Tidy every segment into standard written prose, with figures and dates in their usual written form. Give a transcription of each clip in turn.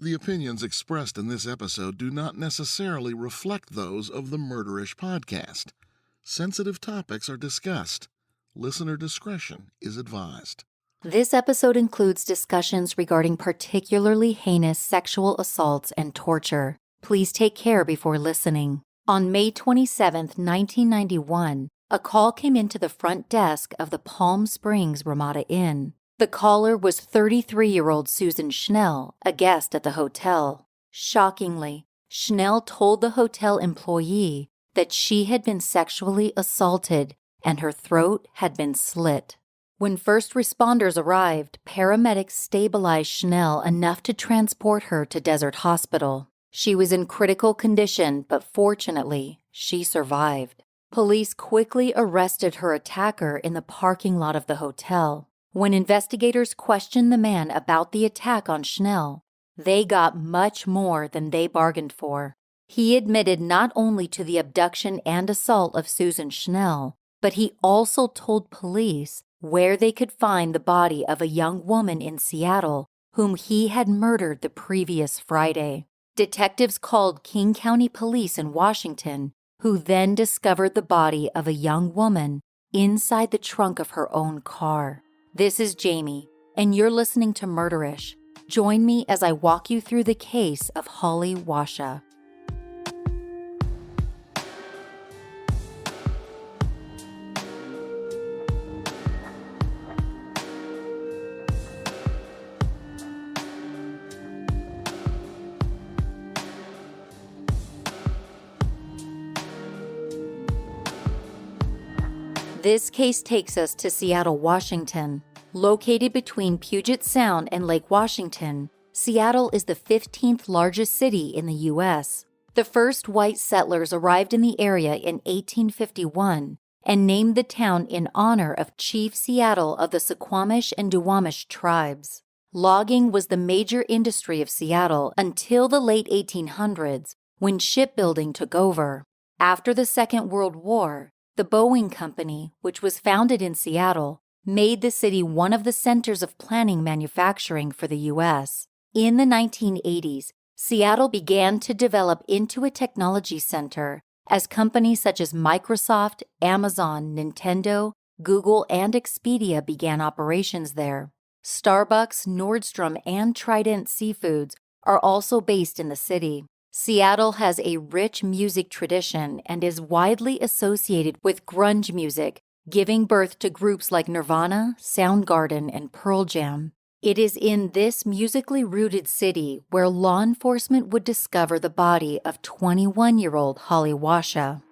The opinions expressed in this episode do not necessarily reflect those of the Murderish podcast. Sensitive topics are discussed. Listener discretion is advised. This episode includes discussions regarding particularly heinous sexual assaults and torture. Please take care before listening. On May 27, 1991, a call came into the front desk of the Palm Springs Ramada Inn. The caller was 33-year-old Susan Schnell, a guest at the hotel. Shockingly, Schnell told the hotel employee that she had been sexually assaulted and her throat had been slit. When first responders arrived, paramedics stabilized Schnell enough to transport her to Desert Hospital. She was in critical condition, but fortunately, she survived. Police quickly arrested her attacker in the parking lot of the hotel. When investigators questioned the man about the attack on Schnell, they got much more than they bargained for. He admitted not only to the abduction and assault of Susan Schnell, but he also told police where they could find the body of a young woman in Seattle whom he had murdered the previous Friday. Detectives called King County Police in Washington, who then discovered the body of a young woman inside the trunk of her own car. This is Jamie, and you're listening to Murderish. Join me as I walk you through the case of Holly Washa. This case takes us to Seattle, Washington. Located between Puget Sound and Lake Washington, Seattle is the 15th largest city in the U.S. The first white settlers arrived in the area in 1851 and named the town in honor of Chief Seattle of the Suquamish and Duwamish tribes. Logging was the major industry of Seattle until the late 1800s, when shipbuilding took over. After the Second World War, the Boeing Company, which was founded in Seattle, made the city one of the centers of planning manufacturing for the U.S. In the 1980s, Seattle began to develop into a technology center as companies such as Microsoft, Amazon, Nintendo, Google, and Expedia began operations there. Starbucks, Nordstrom, and Trident Seafoods are also based in the city. Seattle has a rich music tradition and is widely associated with grunge music, giving birth to groups like Nirvana, Soundgarden, and Pearl Jam. It is in this musically rooted city where law enforcement would discover the body of 21-year-old Holly Washa.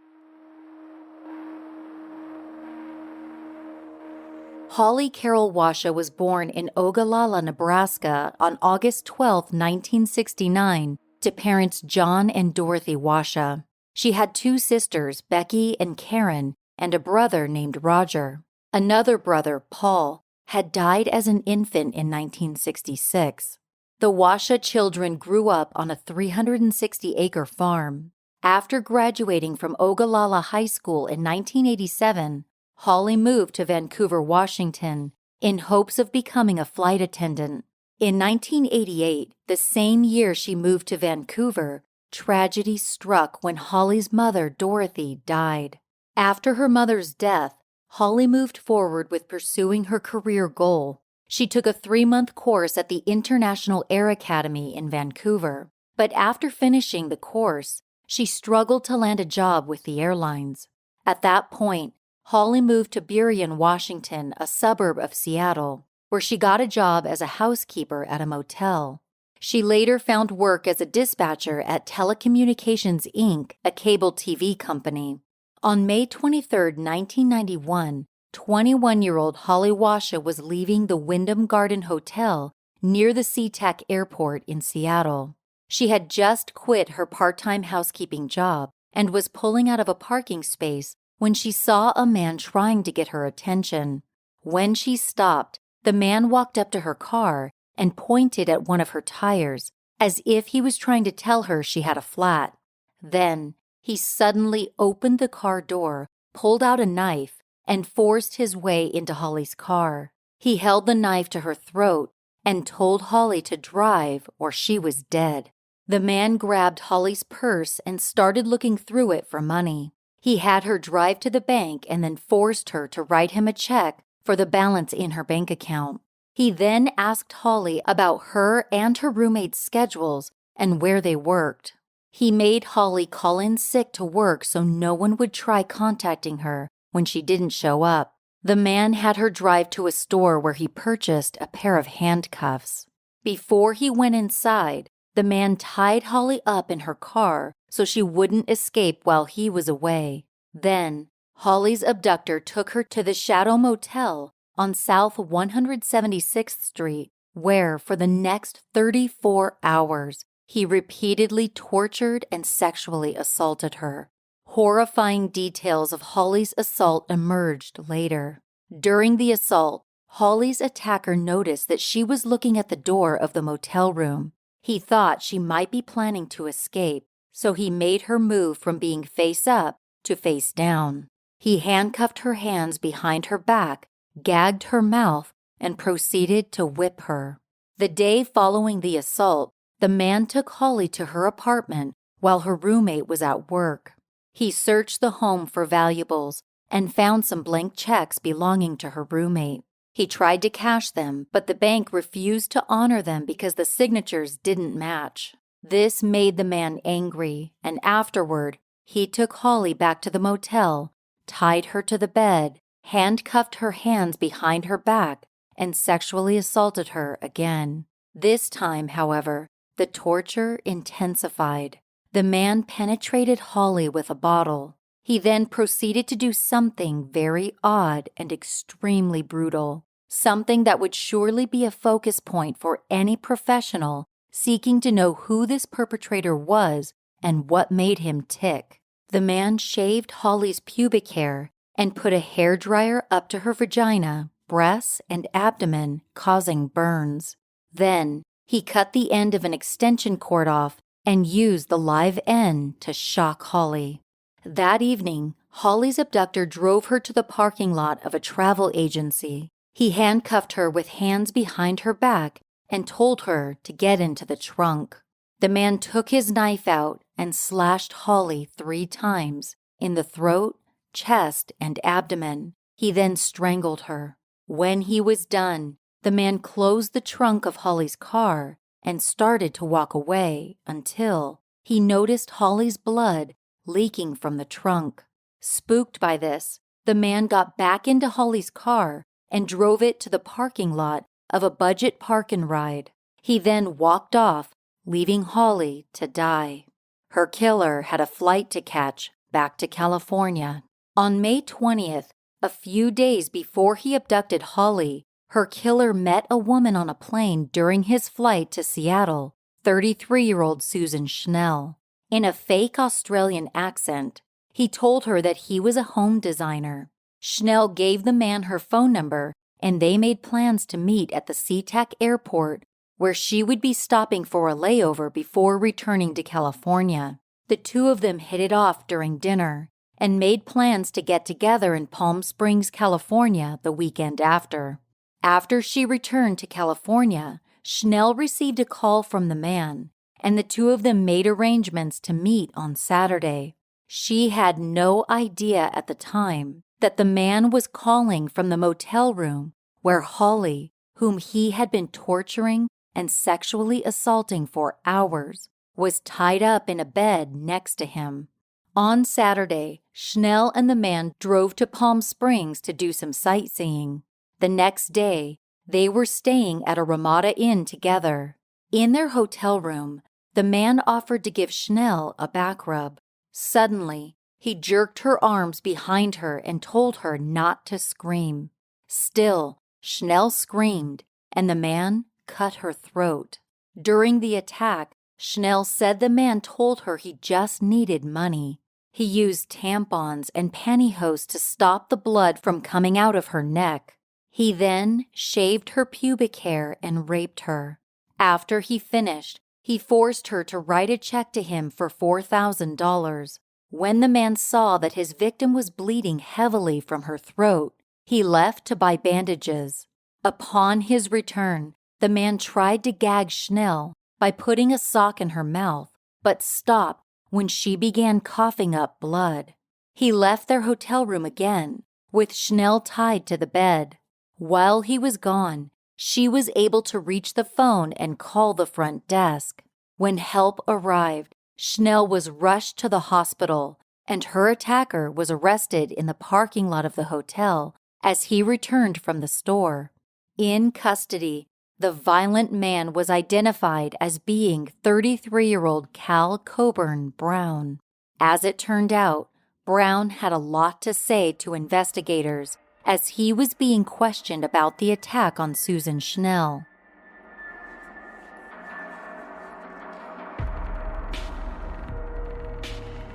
Holly Carol Washa was born in Ogallala, Nebraska on August 12, 1969, to parents John and Dorothy Washa. She had two sisters, Becky and Karen, and a brother named Roger. Another brother, Paul, had died as an infant in 1966. The Washa children grew up on a 360-acre farm. After graduating from Ogallala High School in 1987, Holly moved to Vancouver, Washington, in hopes of becoming a flight attendant. In 1988, the same year she moved to Vancouver, tragedy struck when Holly's mother, Dorothy, died. After her mother's death, Holly moved forward with pursuing her career goal. She took a 3-month course at the International Air Academy in Vancouver, but after finishing the course, she struggled to land a job with the airlines. At that point, Holly moved to Burien, Washington, a suburb of Seattle, where she got a job as a housekeeper at a motel. She later found work as a dispatcher at Telecommunications Inc., a cable TV company. On May 23, 1991, 21-year-old Holly Washa was leaving the Wyndham Garden Hotel near the SeaTac Airport in Seattle. She had just quit her part-time housekeeping job and was pulling out of a parking space when she saw a man trying to get her attention. When she stopped, the man walked up to her car and pointed at one of her tires, as if he was trying to tell her she had a flat. Then, he suddenly opened the car door, pulled out a knife, and forced his way into Holly's car. He held the knife to her throat and told Holly to drive or she was dead. The man grabbed Holly's purse and started looking through it for money. He had her drive to the bank and then forced her to write him a check for the balance in her bank account. He then asked Holly about her and her roommate's schedules and where they worked. He made Holly call in sick to work so no one would try contacting her when she didn't show up. The man had her drive to a store where he purchased a pair of handcuffs. Before he went inside, the man tied Holly up in her car so she wouldn't escape while he was away. Then, Holly's abductor took her to the Shadow Motel on South 176th Street, where, for the next 34 hours, he repeatedly tortured and sexually assaulted her. Horrifying details of Holly's assault emerged later. During the assault, Holly's attacker noticed that she was looking at the door of the motel room. He thought she might be planning to escape, so he made her move from being face up to face down. He handcuffed her hands behind her back, gagged her mouth, and proceeded to whip her. The day following the assault, the man took Holly to her apartment while her roommate was at work. He searched the home for valuables and found some blank checks belonging to her roommate. He tried to cash them, but the bank refused to honor them because the signatures didn't match. This made the man angry, and afterward, he took Holly back to the motel, tied her to the bed, handcuffed her hands behind her back, and sexually assaulted her again. This time, however, the torture intensified. The man penetrated Holly with a bottle. He then proceeded to do something very odd and extremely brutal, something that would surely be a focus point for any professional seeking to know who this perpetrator was and what made him tick. The man shaved Holly's pubic hair and put a hairdryer up to her vagina, breasts, and abdomen, causing burns. Then, he cut the end of an extension cord off and used the live end to shock Holly. That evening, Holly's abductor drove her to the parking lot of a travel agency. He handcuffed her with hands behind her back and told her to get into the trunk. The man took his knife out and slashed Holly 3 times in the throat, chest, and abdomen. He then strangled her. When he was done, the man closed the trunk of Holly's car and started to walk away until he noticed Holly's blood leaking from the trunk. Spooked by this, the man got back into Holly's car and drove it to the parking lot of a budget park-and-ride. He then walked off, leaving Holly to die. Her killer had a flight to catch back to California. On May 20th, a few days before he abducted Holly, her killer met a woman on a plane during his flight to Seattle, 33-year-old Susan Schnell. In a fake Australian accent, he told her that he was a home designer. Schnell gave the man her phone number, and they made plans to meet at the SeaTac airport, where she would be stopping for a layover before returning to California. The two of them hit it off during dinner and made plans to get together in Palm Springs, California, the weekend after. After she returned to California, Schnell received a call from the man, and the two of them made arrangements to meet on Saturday. She had no idea at the time that the man was calling from the motel room where Holly, whom he had been torturing and sexually assaulting for hours, was tied up in a bed next to him. On Saturday, Schnell and the man drove to Palm Springs to do some sightseeing. The next day, they were staying at a Ramada Inn together. In their hotel room, the man offered to give Schnell a back rub. Suddenly, he jerked her arms behind her and told her not to scream. Still, Schnell screamed, and the man cut her throat. During the attack, Schnell said the man told her he just needed money. He used tampons and pantyhose to stop the blood from coming out of her neck. He then shaved her pubic hair and raped her. After he finished, he forced her to write a check to him for $4,000. When the man saw that his victim was bleeding heavily from her throat, he left to buy bandages. Upon his return, The man tried to gag Schnell by putting a sock in her mouth, but stopped when she began coughing up blood. He left their hotel room again, with Schnell tied to the bed. While he was gone, she was able to reach the phone and call the front desk. When help arrived, Schnell was rushed to the hospital, and her attacker was arrested in the parking lot of the hotel as he returned from the store. In custody, the violent man was identified as being 33-year-old Cal Coburn Brown. As it turned out, Brown had a lot to say to investigators as he was being questioned about the attack on Susan Schnell.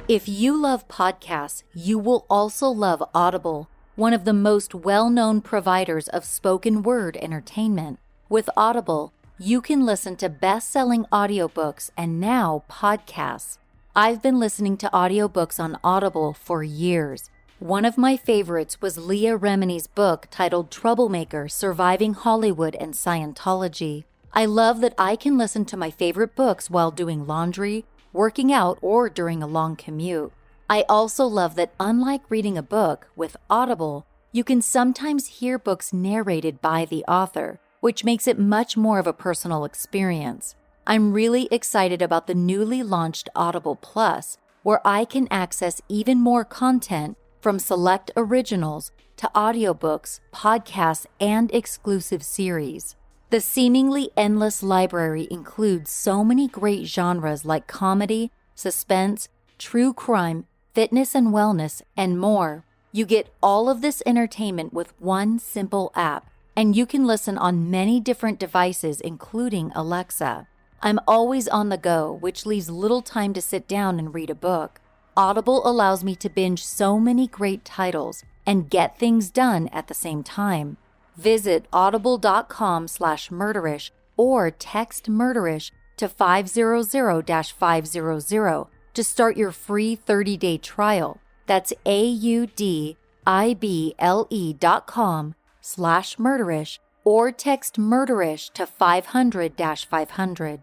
If you love podcasts, you will also love Audible, one of the most well-known providers of spoken word entertainment. With Audible, you can listen to best-selling audiobooks and now podcasts. I've been listening to audiobooks on Audible for years. One of my favorites was Leah Remini's book titled Troublemaker: Surviving Hollywood and Scientology. I love that I can listen to my favorite books while doing laundry, working out, or during a long commute. I also love that unlike reading a book, with Audible, you can sometimes hear books narrated by the author, which makes it much more of a personal experience. I'm really excited about the newly launched Audible Plus, where I can access even more content from select originals to audiobooks, podcasts, and exclusive series. The seemingly endless library includes so many great genres like comedy, suspense, true crime, fitness and wellness, and more. You get all of this entertainment with one simple app, and you can listen on many different devices, including Alexa. I'm always on the go, which leaves little time to sit down and read a book. Audible allows me to binge so many great titles and get things done at the same time. Visit audible.com/murderish or text murderish to 500-500 to start your free 30-day trial. That's audible.com/murderish or text murderish to 500-500.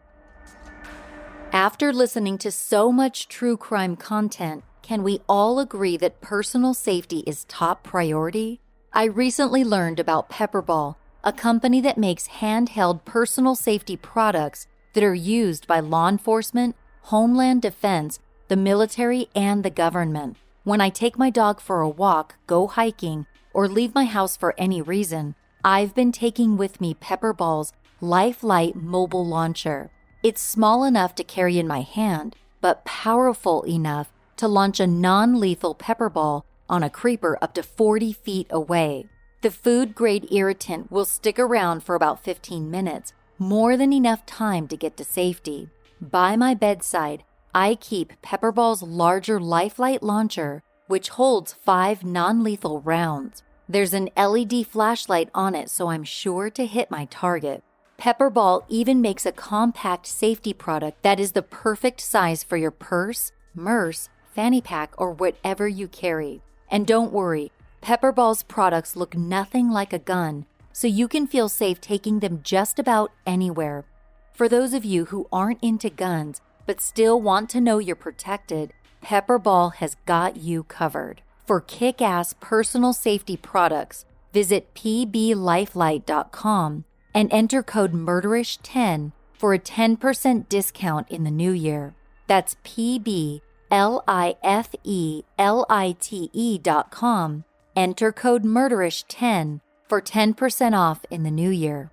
After listening to so much true crime content, can we all agree that personal safety is top priority? I recently learned about Pepperball, a company that makes handheld personal safety products that are used by law enforcement, Homeland Defense, the military, and the government. When I take my dog for a walk, go hiking, or leave my house for any reason, I've been taking with me Pepperball's Lifelite mobile launcher. It's small enough to carry in my hand, but powerful enough to launch a non-lethal Pepperball on a creeper up to 40 feet away. The food-grade irritant will stick around for about 15 minutes, more than enough time to get to safety. By my bedside, I keep Pepperball's larger Lifelite launcher, which holds 5 non-lethal rounds. There's an LED flashlight on it, so I'm sure to hit my target. Pepperball even makes a compact safety product that is the perfect size for your purse, merce, fanny pack, or whatever you carry. And don't worry, Pepperball's products look nothing like a gun, so you can feel safe taking them just about anywhere. For those of you who aren't into guns but still want to know you're protected, Pepperball has got you covered. For kick-ass personal safety products, visit pblifelite.com and enter code MURDERISH10 for a 10% discount in the new year. That's pblifelite.com. Enter code MURDERISH10 for 10% off in the new year.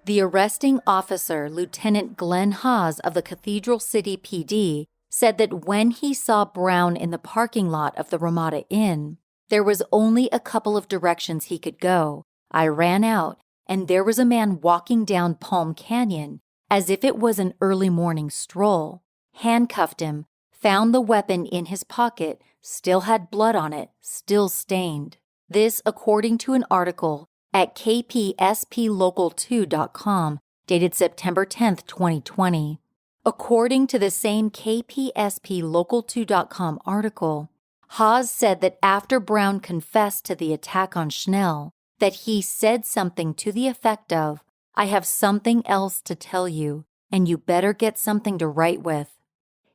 The arresting officer, Lieutenant Glenn Haas of the Cathedral City PD, said that when he saw Brown in the parking lot of the Ramada Inn, there was only a couple of directions he could go. I ran out, and there was a man walking down Palm Canyon as if it was an early morning stroll. Handcuffed him, found the weapon in his pocket, still had blood on it, still stained. This according to an article at kpsplocal2.com dated September 10, 2020. According to the same kpsplocal2.com article, Haas said that after Brown confessed to the attack on Schnell, that he said something to the effect of, I have something else to tell you, and you better get something to write with.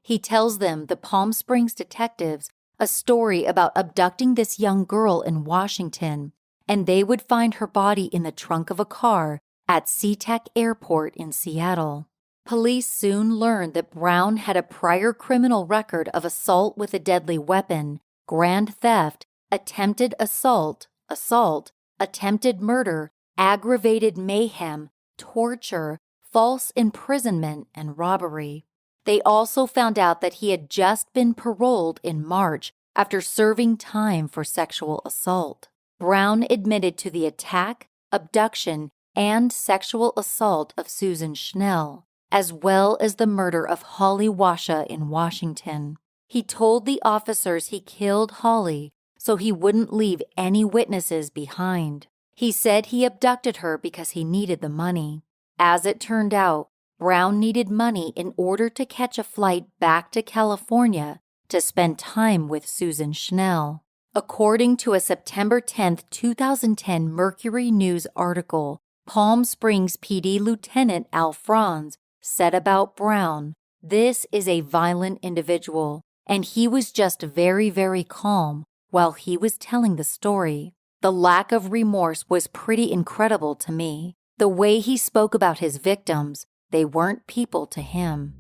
He tells them, the Palm Springs detectives, a story about abducting this young girl in Washington, and they would find her body in the trunk of a car at SeaTac Airport in Seattle. Police soon learned that Brown had a prior criminal record of assault with a deadly weapon, grand theft, attempted assault, attempted murder, aggravated mayhem, torture, false imprisonment, and robbery. They also found out that he had just been paroled in March after serving time for sexual assault. Brown admitted to the attack, abduction, and sexual assault of Susan Schnell, as well as the murder of Holly Washa in Washington. He told the officers he killed Holly so he wouldn't leave any witnesses behind. He said he abducted her because he needed the money. As it turned out, Brown needed money in order to catch a flight back to California to spend time with Susan Schnell. According to a September 10, 2010 Mercury News article, Palm Springs PD Lieutenant Al Franz said about Brown, "This is a violent individual, and he was just very, very calm while he was telling the story. The lack of remorse was pretty incredible to me. The way he spoke about his victims, they weren't people to him."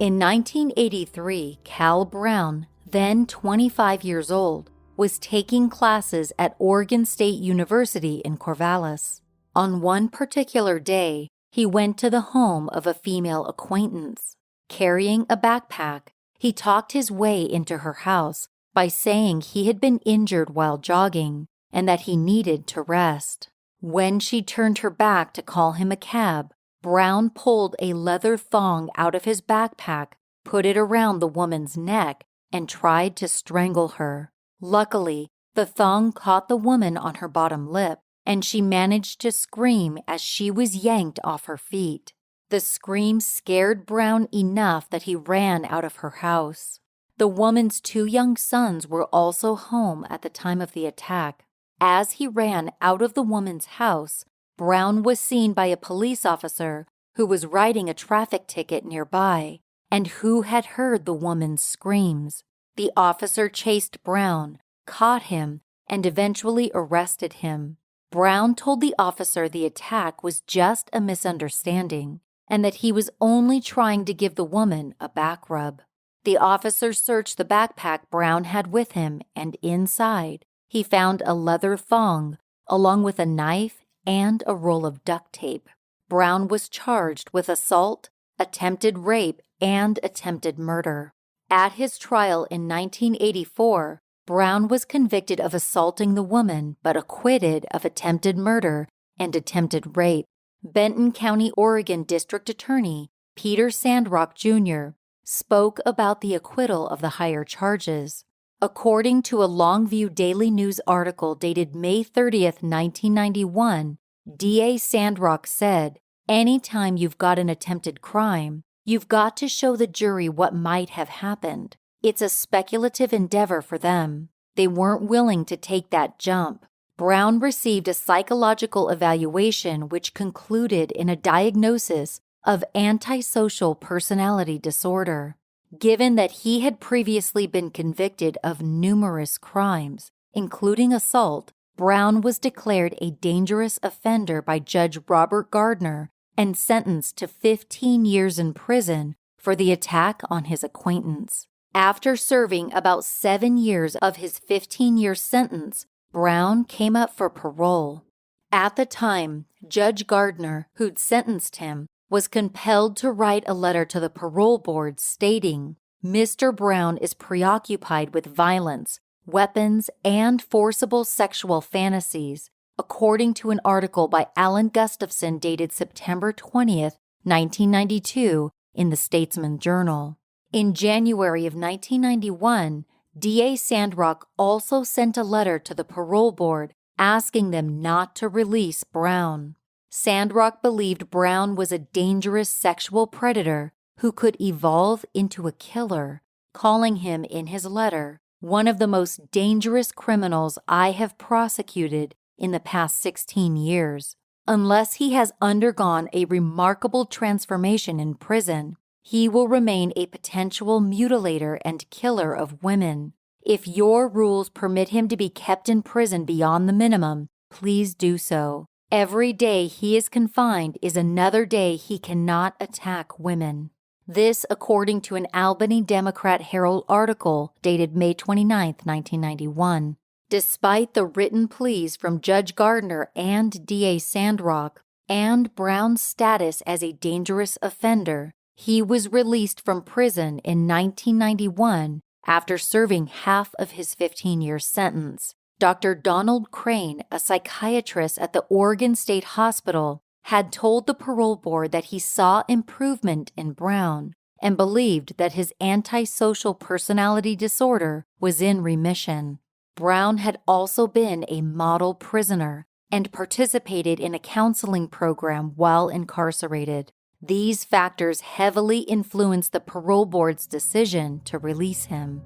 In 1983, Cal Brown, then 25 years old, was taking classes at Oregon State University in Corvallis. On one particular day, he went to the home of a female acquaintance. Carrying a backpack, he talked his way into her house by saying he had been injured while jogging and that he needed to rest. When she turned her back to call him a cab, Brown pulled a leather thong out of his backpack, put it around the woman's neck, and tried to strangle her. Luckily, the thong caught the woman on her bottom lip, and she managed to scream as she was yanked off her feet. The scream scared Brown enough that he ran out of her house. The woman's 2 young sons were also home at the time of the attack. As he ran out of the woman's house, Brown was seen by a police officer who was writing a traffic ticket nearby and who had heard the woman's screams. The officer chased Brown, caught him, and eventually arrested him. Brown told the officer the attack was just a misunderstanding and that he was only trying to give the woman a back rub. The officer searched the backpack Brown had with him, and inside, he found a leather thong along with a knife and a roll of duct tape. Brown was charged with assault, attempted rape, and attempted murder. At his trial in 1984, Brown was convicted of assaulting the woman but acquitted of attempted murder and attempted rape. Benton County, Oregon District Attorney Peter Sandrock, Jr. spoke about the acquittal of the higher charges. According to a Longview Daily News article dated May 30, 1991, DA Sandrock said, "Anytime you've got an attempted crime, you've got to show the jury what might have happened. It's a speculative endeavor for them. They weren't willing to take that jump." Brown received a psychological evaluation which concluded in a diagnosis of antisocial personality disorder. Given that he had previously been convicted of numerous crimes, including assault, Brown was declared a dangerous offender by Judge Robert Gardner and sentenced to 15 years in prison for the attack on his acquaintance. After serving about 7 years of his 15-year sentence, Brown came up for parole. At the time, Judge Gardner, who'd sentenced him, was compelled to write a letter to the parole board stating, "Mr. Brown is preoccupied with violence, weapons, and forcible sexual fantasies," according to an article by Alan Gustafson dated September 20, 1992, in the Statesman Journal. In January of 1991, DA Sandrock also sent a letter to the parole board asking them not to release Brown. Sandrock believed Brown was a dangerous sexual predator who could evolve into a killer, calling him in his letter one of the most dangerous criminals I have prosecuted in the past 16 years. Unless he has undergone a remarkable transformation in prison, he will remain a potential mutilator and killer of women. If your rules permit him to be kept in prison beyond the minimum, please do so. Every day he is confined is another day he cannot attack women. This, according to an Albany Democrat Herald article dated May 29, 1991. Despite the written pleas from Judge Gardner and DA Sandrock and Brown's status as a dangerous offender, he was released from prison in 1991 after serving half of his 15-year sentence. Dr. Donald Crane, a psychiatrist at the Oregon State Hospital, had told the parole board that he saw improvement in Brown and believed that his antisocial personality disorder was in remission. Brown had also been a model prisoner and participated in a counseling program while incarcerated. These factors heavily influenced the parole board's decision to release him.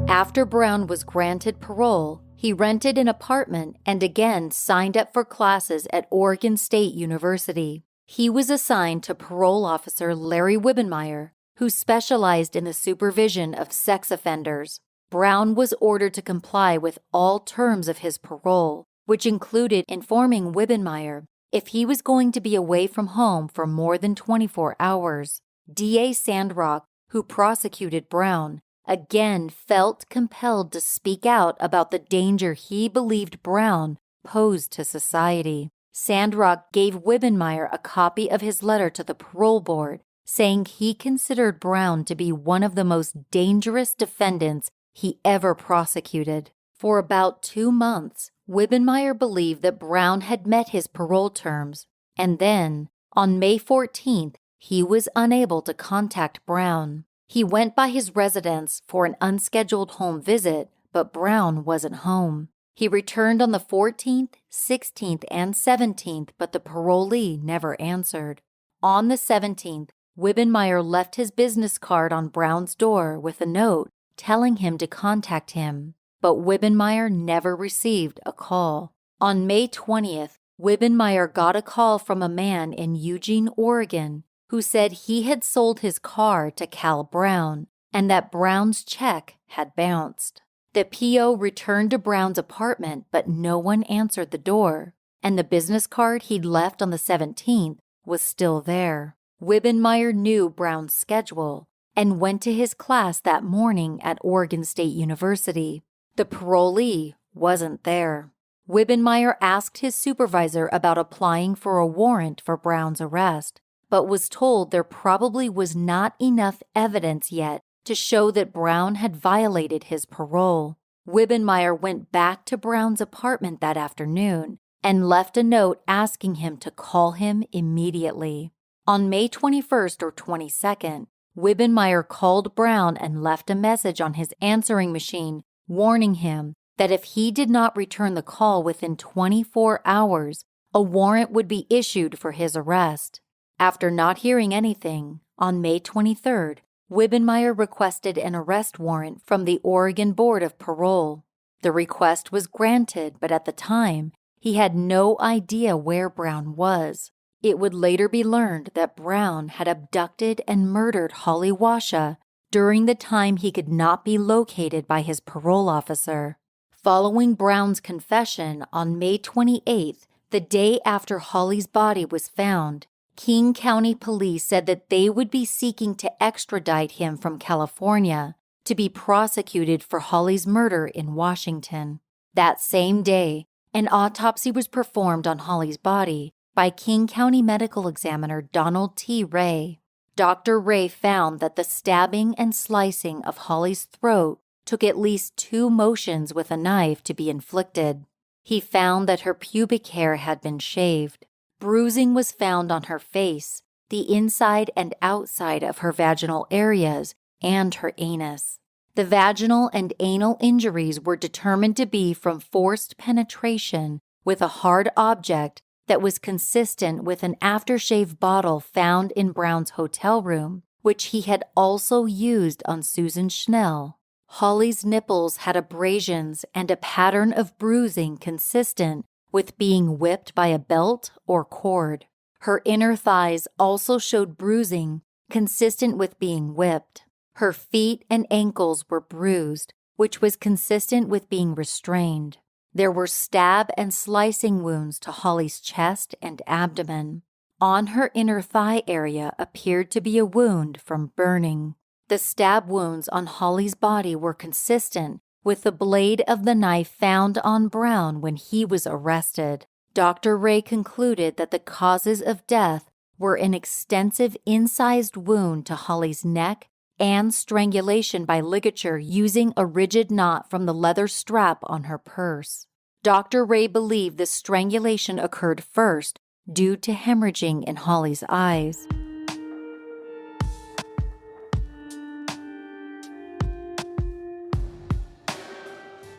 After Brown was granted parole, he rented an apartment and again signed up for classes at Oregon State University. He was assigned to parole officer Larry Wibbenmeyer, who specialized in the supervision of sex offenders. Brown was ordered to comply with all terms of his parole, which included informing Wibbenmeyer if he was going to be away from home for more than 24 hours. DA Sandrock, who prosecuted Brown, again felt compelled to speak out about the danger he believed Brown posed to society. Sandrock gave Wibbenmeyer a copy of his letter to the parole board, saying he considered Brown to be one of the most dangerous defendants he ever prosecuted. For about 2 months, Wibbenmeyer believed that Brown had met his parole terms, and then, on May 14th, he was unable to contact Brown. He went by his residence for an unscheduled home visit, but Brown wasn't home. He returned on the 14th, 16th, and 17th, but the parolee never answered. On the 17th, Wibbenmeyer left his business card on Brown's door with a note telling him to contact him, but Wibbenmeyer never received a call. On May 20th, Wibbenmeyer got a call from a man in Eugene, Oregon, who said he had sold his car to Cal Brown and that Brown's check had bounced. The PO returned to Brown's apartment, but no one answered the door, and the business card he'd left on the 17th was still there. Wibbenmeyer knew Brown's schedule and went to his class that morning at Oregon State University. The parolee wasn't there. Wibbenmeyer asked his supervisor about applying for a warrant for Brown's arrest, but was told there probably was not enough evidence yet to show that Brown had violated his parole. Wibbenmeyer went back to Brown's apartment that afternoon and left a note asking him to call him immediately. On May 21st or 22nd, Wibbenmeyer called Brown and left a message on his answering machine warning him that if he did not return the call within 24 hours, a warrant would be issued for his arrest. After not hearing anything, on May 23rd, Wibbenmeyer requested an arrest warrant from the Oregon Board of Parole. The request was granted, but at the time, he had no idea where Brown was. It would later be learned that Brown had abducted and murdered Holly Washa during the time he could not be located by his parole officer. Following Brown's confession on May 28th, the day after Holly's body was found, King County Police said that they would be seeking to extradite him from California to be prosecuted for Holly's murder in Washington. That same day, an autopsy was performed on Holly's body by King County Medical Examiner Donald T. Ray. Dr. Ray found that the stabbing and slicing of Holly's throat took at least 2 motions with a knife to be inflicted. He found that her pubic hair had been shaved. Bruising was found on her face, the inside and outside of her vaginal areas, and her anus. The vaginal and anal injuries were determined to be from forced penetration with a hard object that was consistent with an aftershave bottle found in Brown's hotel room, which he had also used on Susan Schnell. Holly's nipples had abrasions and a pattern of bruising consistent with being whipped by a belt or cord. Her inner thighs also showed bruising consistent with being whipped. Her feet and ankles were bruised, which was consistent with being restrained. There were stab and slicing wounds to Holly's chest and abdomen. On her inner thigh area appeared to be a wound from burning. The stab wounds on Holly's body were consistent with the blade of the knife found on Brown when he was arrested. Dr. Ray concluded that the causes of death were an extensive incised wound to Holly's neck and strangulation by ligature using a rigid knot from the leather strap on her purse. Dr. Ray believed the strangulation occurred first due to hemorrhaging in Holly's eyes.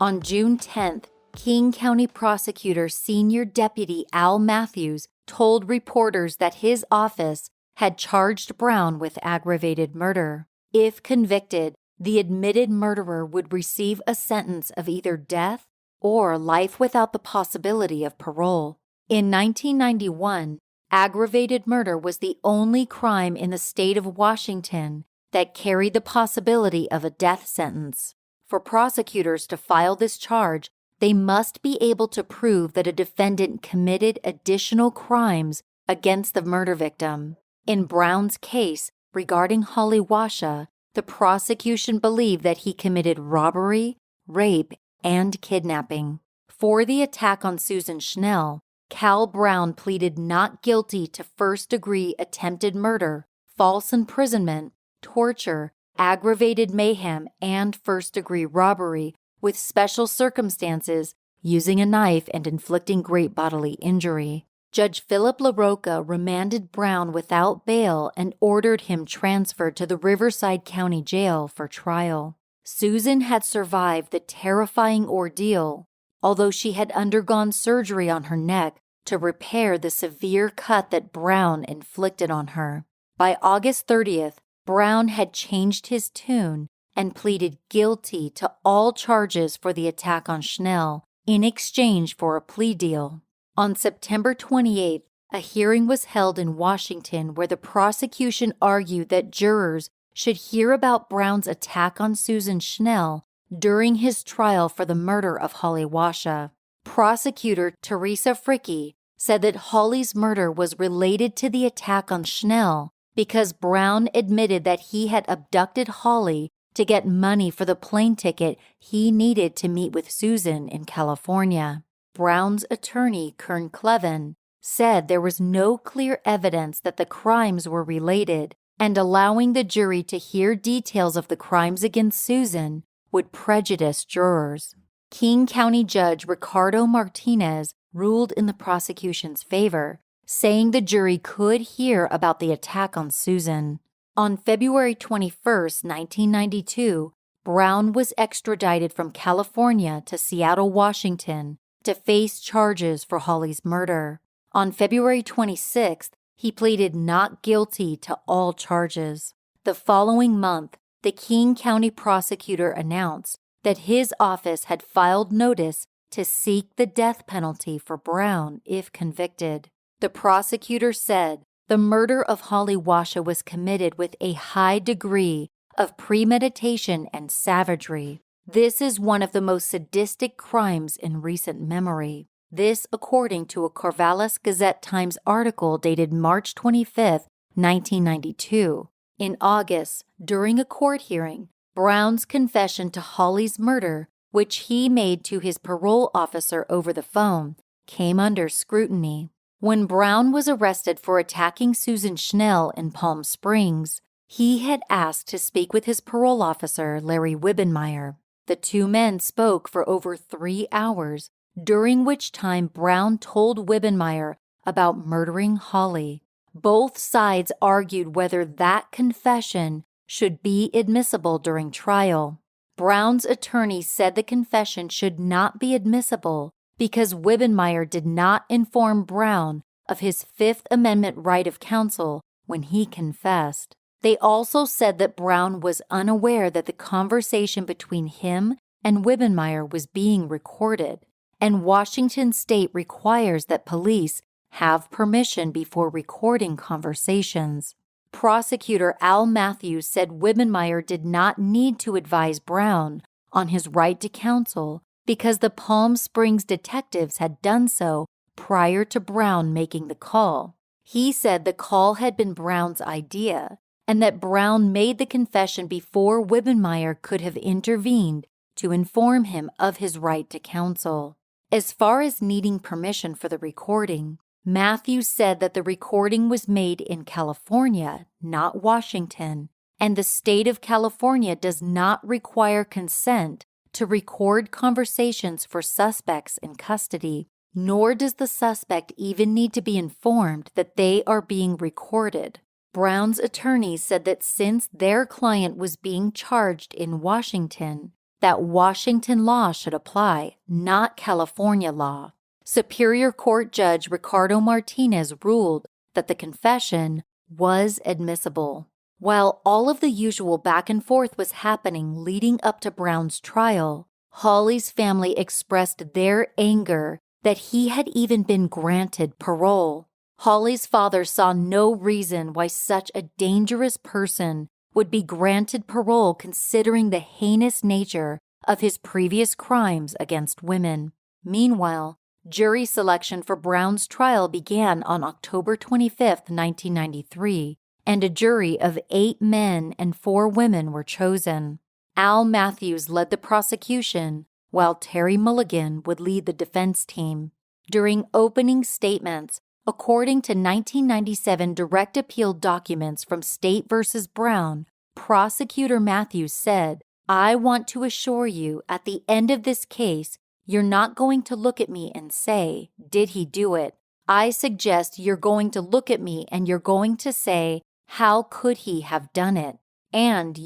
On June 10th, King County Prosecutor Senior Deputy Al Matthews told reporters that his office had charged Brown with aggravated murder. If convicted, the admitted murderer would receive a sentence of either death or life without the possibility of parole. In 1991, aggravated murder was the only crime in the state of Washington that carried the possibility of a death sentence. For prosecutors to file this charge, they must be able to prove that a defendant committed additional crimes against the murder victim. In Brown's case regarding Holly Washa, the prosecution believed that he committed robbery, rape, and kidnapping. For the attack on Susan Schnell, Cal Brown pleaded not guilty to first-degree attempted murder, false imprisonment, torture, aggravated mayhem, and first-degree robbery with special circumstances, using a knife and inflicting great bodily injury. Judge Philip LaRocca remanded Brown without bail and ordered him transferred to the Riverside County Jail for trial. Susan had survived the terrifying ordeal, although she had undergone surgery on her neck to repair the severe cut that Brown inflicted on her. By August 30th, Brown had changed his tune and pleaded guilty to all charges for the attack on Schnell in exchange for a plea deal. On September 28th, a hearing was held in Washington where the prosecution argued that jurors should hear about Brown's attack on Susan Schnell during his trial for the murder of Holly Washa. Prosecutor Teresa Fricke said that Holly's murder was related to the attack on Schnell because Brown admitted that he had abducted Holly to get money for the plane ticket he needed to meet with Susan in California. Brown's attorney, Kern Cleven, said there was no clear evidence that the crimes were related, and allowing the jury to hear details of the crimes against Susan would prejudice jurors. King County Judge Ricardo Martinez ruled in the prosecution's favor, saying the jury could hear about the attack on Susan. On February 21, 1992, Brown was extradited from California to Seattle, Washington, to face charges for Holly's murder. On February 26th, he pleaded not guilty to all charges. The following month, the King County prosecutor announced that his office had filed notice to seek the death penalty for Brown if convicted. The prosecutor said the murder of Holly Washa was committed with a high degree of premeditation and savagery. This is one of the most sadistic crimes in recent memory. This according to a Corvallis Gazette-Times article dated March 25, 1992. In August, during a court hearing, Brown's confession to Holly's murder, which he made to his parole officer over the phone, came under scrutiny. When Brown was arrested for attacking Susan Schnell in Palm Springs, he had asked to speak with his parole officer, Larry Wibbenmeyer. The two men spoke for over 3 hours, during which time Brown told Wibbenmeyer about murdering Holly. Both sides argued whether that confession should be admissible during trial. Brown's attorney said the confession should not be admissible because Wibbenmeyer did not inform Brown of his Fifth Amendment right of counsel when he confessed. They also said that Brown was unaware that the conversation between him and Wibbenmeyer was being recorded, and Washington state requires that police have permission before recording conversations. Prosecutor Al Matthews said Wibbenmeyer did not need to advise Brown on his right to counsel because the Palm Springs detectives had done so prior to Brown making the call. He said the call had been Brown's idea and that Brown made the confession before Wibbenmeyer could have intervened to inform him of his right to counsel. As far as needing permission for the recording, Matthews said that the recording was made in California, not Washington, and the state of California does not require consent to record conversations for suspects in custody, nor does the suspect even need to be informed that they are being recorded. Brown's attorneys said that since their client was being charged in Washington, that Washington law should apply, not California law. Superior Court Judge Ricardo Martinez ruled that the confession was admissible. While all of the usual back and forth was happening leading up to Brown's trial, Holly's family expressed their anger that he had even been granted parole. Holly's father saw no reason why such a dangerous person would be granted parole considering the heinous nature of his previous crimes against women. Meanwhile, jury selection for Brown's trial began on October 25, 1993, and a jury of 8 men and 4 women were chosen. Al Matthews led the prosecution, while Terry Mulligan would lead the defense team. During opening statements, according to 1997 direct appeal documents from State v. Brown, Prosecutor Matthews said, "I want to assure you at the end of this case, you're not going to look at me and say, 'Did he do it?' I suggest you're going to look at me and you're going to say, 'How could he have done it?' And,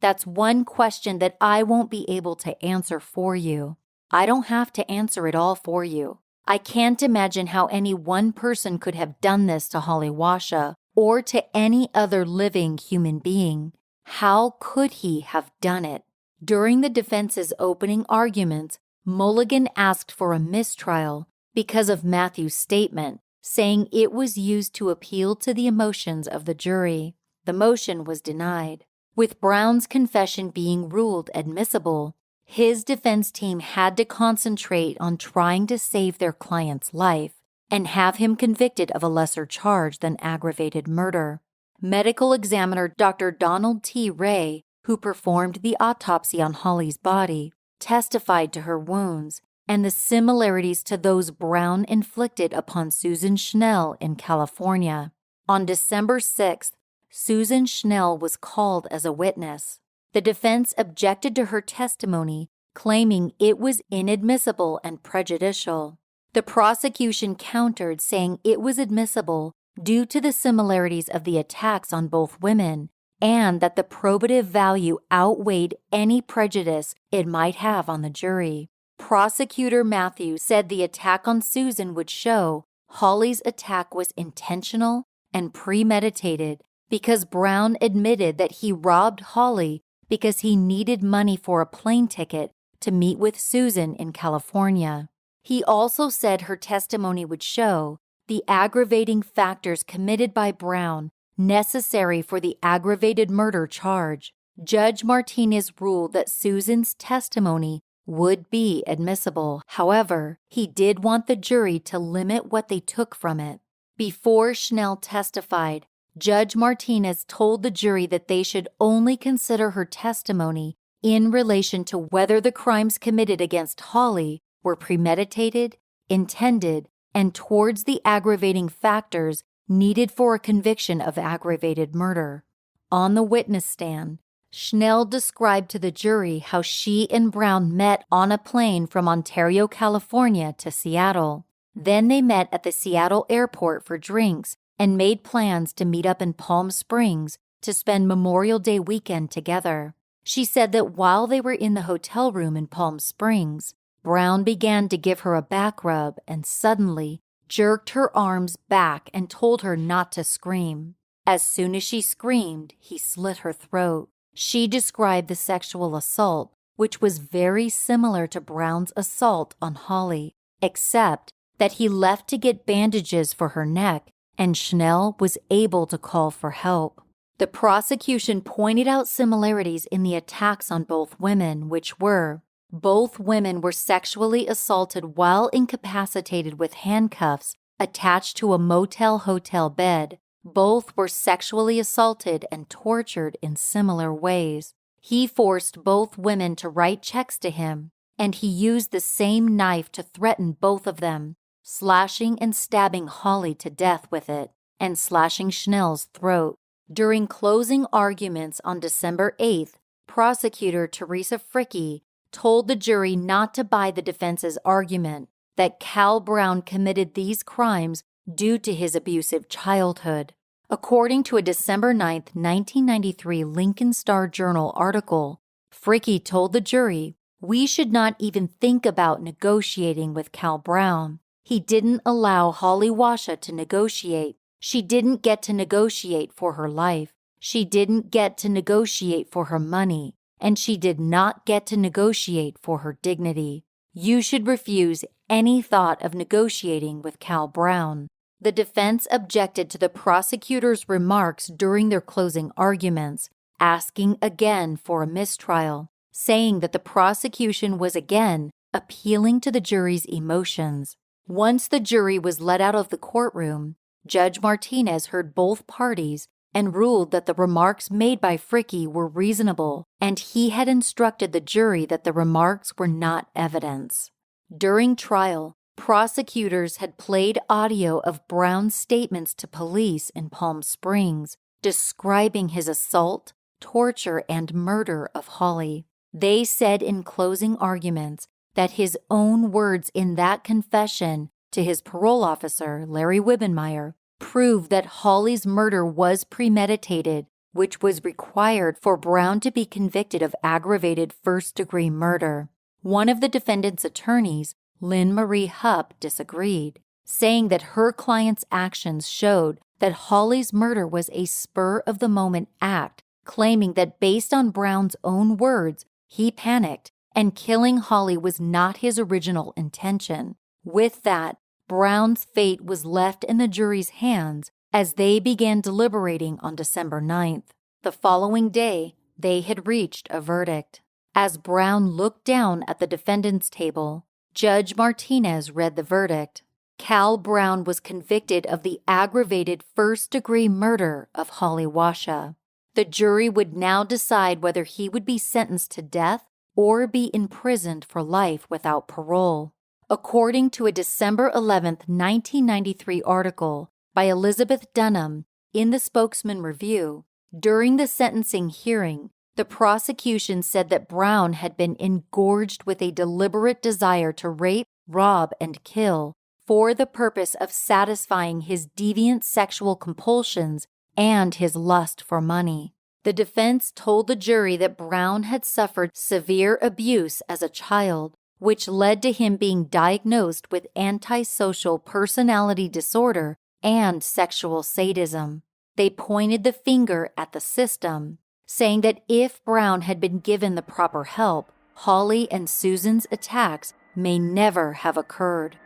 that's one question that I won't be able to answer for you. I don't have to answer it all for you. I can't imagine how any one person could have done this to Holly Washa or to any other living human being. How could he have done it?" During the defense's opening arguments, Mulligan asked for a mistrial because of Matthews' statement, saying it was used to appeal to the emotions of the jury. The motion was denied. With Brown's confession being ruled admissible, his defense team had to concentrate on trying to save their client's life and have him convicted of a lesser charge than aggravated murder. Medical examiner Dr. Donald T. Ray, who performed the autopsy on Holly's body, testified to her wounds and the similarities to those Brown inflicted upon Susan Schnell in California. On December 6th, Susan Schnell was called as a witness. The defense objected to her testimony, claiming it was inadmissible and prejudicial. The prosecution countered, saying it was admissible due to the similarities of the attacks on both women and that the probative value outweighed any prejudice it might have on the jury. Prosecutor Matthews said the attack on Susan would show Holly's attack was intentional and premeditated because Brown admitted that he robbed Holly because he needed money for a plane ticket to meet with Susan in California. He also said her testimony would show the aggravating factors committed by Brown necessary for the aggravated murder charge. Judge Martinez ruled that Susan's testimony would be admissible. However, he did want the jury to limit what they took from it. Before Schnell testified, Judge Martinez told the jury that they should only consider her testimony in relation to whether the crimes committed against Holly were premeditated, intended, and towards the aggravating factors needed for a conviction of aggravated murder. On the witness stand, Schnell described to the jury how she and Brown met on a plane from Ontario, California to Seattle. Then they met at the Seattle airport for drinks and made plans to meet up in Palm Springs to spend Memorial Day weekend together. She said that while they were in the hotel room in Palm Springs, Brown began to give her a back rub and suddenly jerked her arms back and told her not to scream. As soon as she screamed, he slit her throat. She described the sexual assault, which was very similar to Brown's assault on Holly, except that he left to get bandages for her neck and Schnell was able to call for help. The prosecution pointed out similarities in the attacks on both women, which were: both women were sexually assaulted while incapacitated with handcuffs attached to a motel-hotel bed. Both were sexually assaulted and tortured in similar ways. He forced both women to write checks to him, and he used the same knife to threaten both of them, slashing and stabbing Holly to death with it, and slashing Schnell's throat. During closing arguments on December 8th, prosecutor Teresa Fricke told the jury not to buy the defense's argument that Cal Brown committed these crimes due to his abusive childhood. According to a December 9, 1993 Lincoln Star-Journal article, Fricke told the jury, "We should not even think about negotiating with Cal Brown. He didn't allow Holly Washa to negotiate. She didn't get to negotiate for her life. She didn't get to negotiate for her money. And she did not get to negotiate for her dignity. You should refuse any thought of negotiating with Cal Brown." The defense objected to the prosecutor's remarks during their closing arguments, asking again for a mistrial, saying that the prosecution was again appealing to the jury's emotions. Once the jury was let out of the courtroom, Judge Martinez heard both parties and ruled that the remarks made by Fricke were reasonable, and he had instructed the jury that the remarks were not evidence. During trial, prosecutors had played audio of Brown's statements to police in Palm Springs, describing his assault, torture, and murder of Holly. They said in closing arguments that his own words in that confession to his parole officer, Larry Wibbenmeyer, proved that Holly's murder was premeditated, which was required for Brown to be convicted of aggravated first-degree murder. One of the defendant's attorneys, Lynn Marie Hupp, disagreed, saying that her client's actions showed that Holly's murder was a spur-of-the-moment act, claiming that based on Brown's own words, he panicked, and killing Holly was not his original intention. With that, Brown's fate was left in the jury's hands as they began deliberating on December 9th. The following day, they had reached a verdict. As Brown looked down at the defendant's table, Judge Martinez read the verdict. Cal Brown was convicted of the aggravated first-degree murder of Holly Washa. The jury would now decide whether he would be sentenced to death or be imprisoned for life without parole. According to a December 11, 1993 article by Elizabeth Dunham in the Spokesman Review, during the sentencing hearing, the prosecution said that Brown had been engorged with a deliberate desire to rape, rob, and kill for the purpose of satisfying his deviant sexual compulsions and his lust for money. The defense told the jury that Brown had suffered severe abuse as a child, which led to him being diagnosed with antisocial personality disorder and sexual sadism. They pointed the finger at the system, saying that if Brown had been given the proper help, Holly and Susan's attacks may never have occurred.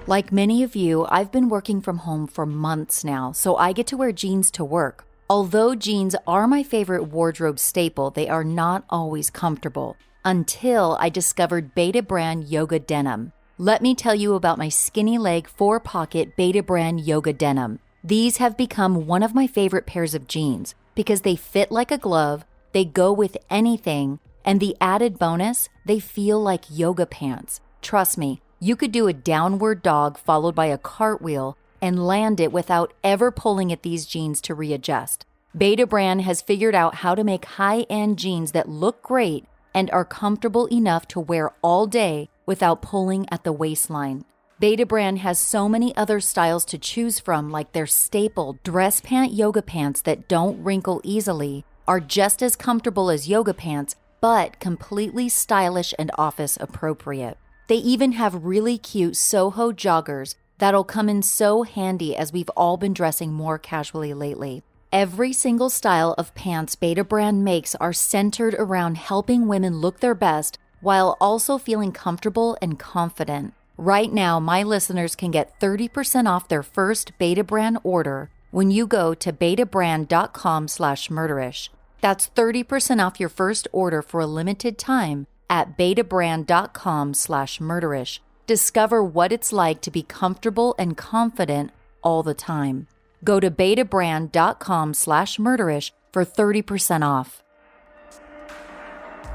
Like many of you, I've been working from home for months now, so I get to wear jeans to work. Although jeans are my favorite wardrobe staple, they are not always comfortable. Until I discovered Beta brand yoga denim. Let me tell you about my skinny leg 4-pocket Beta brand yoga denim. These have become one of my favorite pairs of jeans because they fit like a glove, they go with anything, and the added bonus, they feel like yoga pants. Trust me, you could do a downward dog followed by a cartwheel and land it without ever pulling at these jeans to readjust. Beta brand has figured out how to make high-end jeans that look great and are comfortable enough to wear all day without pulling at the waistline. Beta brand has so many other styles to choose from, like their staple dress pant yoga pants that don't wrinkle easily, are just as comfortable as yoga pants, but completely stylish and office appropriate. They even have really cute Soho joggers that'll come in so handy as we've all been dressing more casually lately. Every single style of pants Beta brand makes are centered around helping women look their best while also feeling comfortable and confident. Right now, my listeners can get 30% off their first Beta brand order when you go to betabrand.com/murderish. That's 30% off your first order for a limited time at betabrand.com/murderish. Discover what it's like to be comfortable and confident all the time. Go to betabrand.com/murderish for 30% off.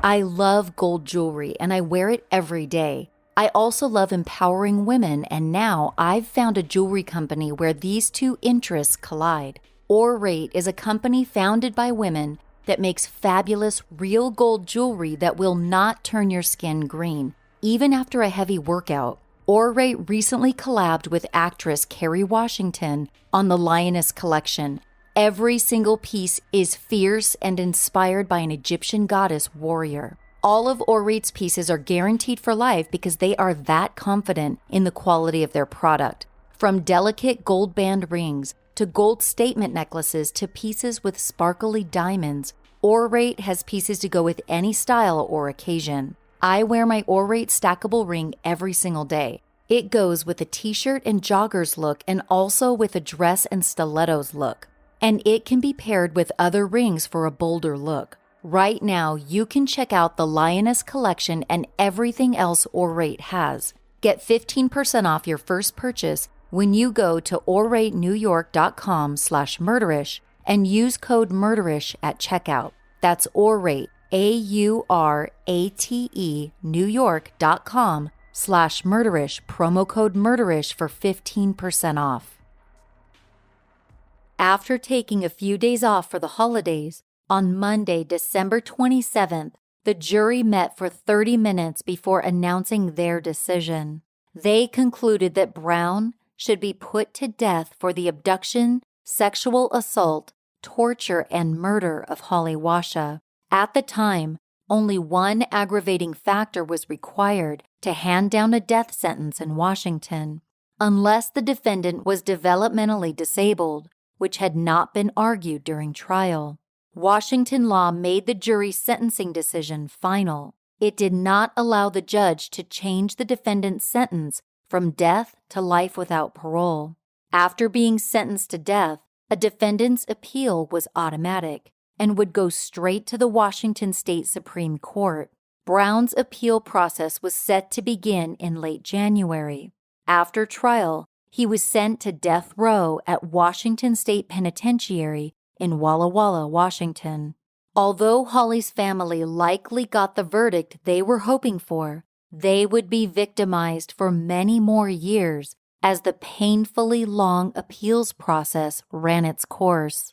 I love gold jewelry and I wear it every day. I also love empowering women, and now I've found a jewelry company where these two interests collide. Orate is a company founded by women that makes fabulous real gold jewelry that will not turn your skin green, even after a heavy workout. Orate recently collabed with actress Kerry Washington on the Lioness collection. Every single piece is fierce and inspired by an Egyptian goddess warrior. All of Orate's pieces are guaranteed for life because they are that confident in the quality of their product. From delicate gold band rings to gold statement necklaces to pieces with sparkly diamonds, Orate has pieces to go with any style or occasion. I wear my Orate stackable ring every single day. It goes with a t-shirt and joggers look and also with a dress and stilettos look. And it can be paired with other rings for a bolder look. Right now, you can check out the Lioness collection and everything else Orate has. Get 15% off your first purchase when you go to oratenewyork.com/murderish and use code MURDERISH at checkout. That's Orate, AURATE, newyork.com/murderish, promo code MURDERISH for 15% off. After taking a few days off for the holidays, on Monday, December 27th, the jury met for 30 minutes before announcing their decision. They concluded that Brown should be put to death for the abduction, sexual assault, torture, and murder of Holly Washa. At the time, only one aggravating factor was required to hand down a death sentence in Washington, unless the defendant was developmentally disabled, which had not been argued during trial. Washington law made the jury's sentencing decision final. It did not allow the judge to change the defendant's sentence from death to life without parole. After being sentenced to death, a defendant's appeal was automatic and would go straight to the Washington State Supreme Court. Brown's appeal process was set to begin in late January. After trial, he was sent to death row at Washington State Penitentiary in Walla Walla, Washington. Although Holly's family likely got the verdict they were hoping for, they would be victimized for many more years as the painfully long appeals process ran its course.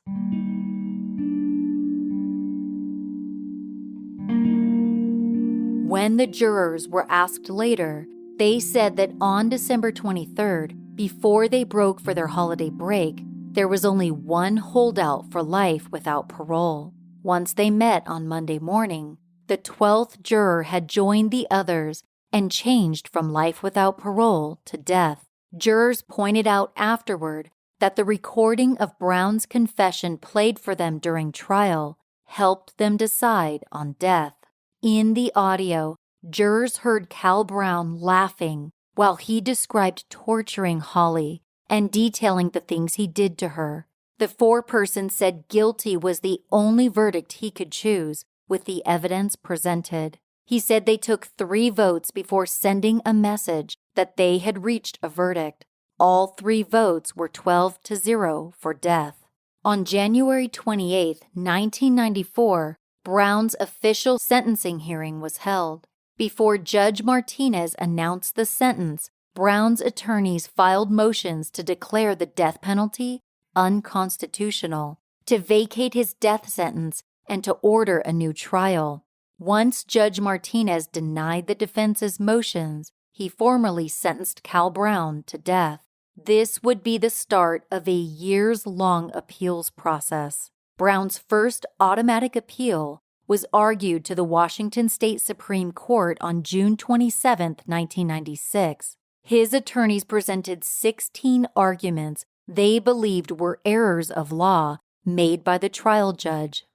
When the jurors were asked later, they said that on December 23rd, before they broke for their holiday break, there was only one holdout for life without parole. Once they met on Monday morning, the 12th juror had joined the others and changed from life without parole to death. Jurors pointed out afterward that the recording of Brown's confession played for them during trial helped them decide on death. In the audio, jurors heard Cal Brown laughing while he described torturing Holly and detailing the things he did to her. The foreperson said guilty was the only verdict he could choose with the evidence presented. He said they took 3 votes before sending a message that they had reached a verdict. All 3 votes were 12-0 for death. On January 28, 1994, Brown's official sentencing hearing was held. Before Judge Martinez announced the sentence, Brown's attorneys filed motions to declare the death penalty unconstitutional, to vacate his death sentence, and to order a new trial. Once Judge Martinez denied the defense's motions, he formally sentenced Cal Brown to death. This would be the start of a years-long appeals process. Brown's first automatic appeal was argued to the Washington State Supreme Court on June 27, 1996. His attorneys presented 16 arguments they believed were errors of law made by the trial judge.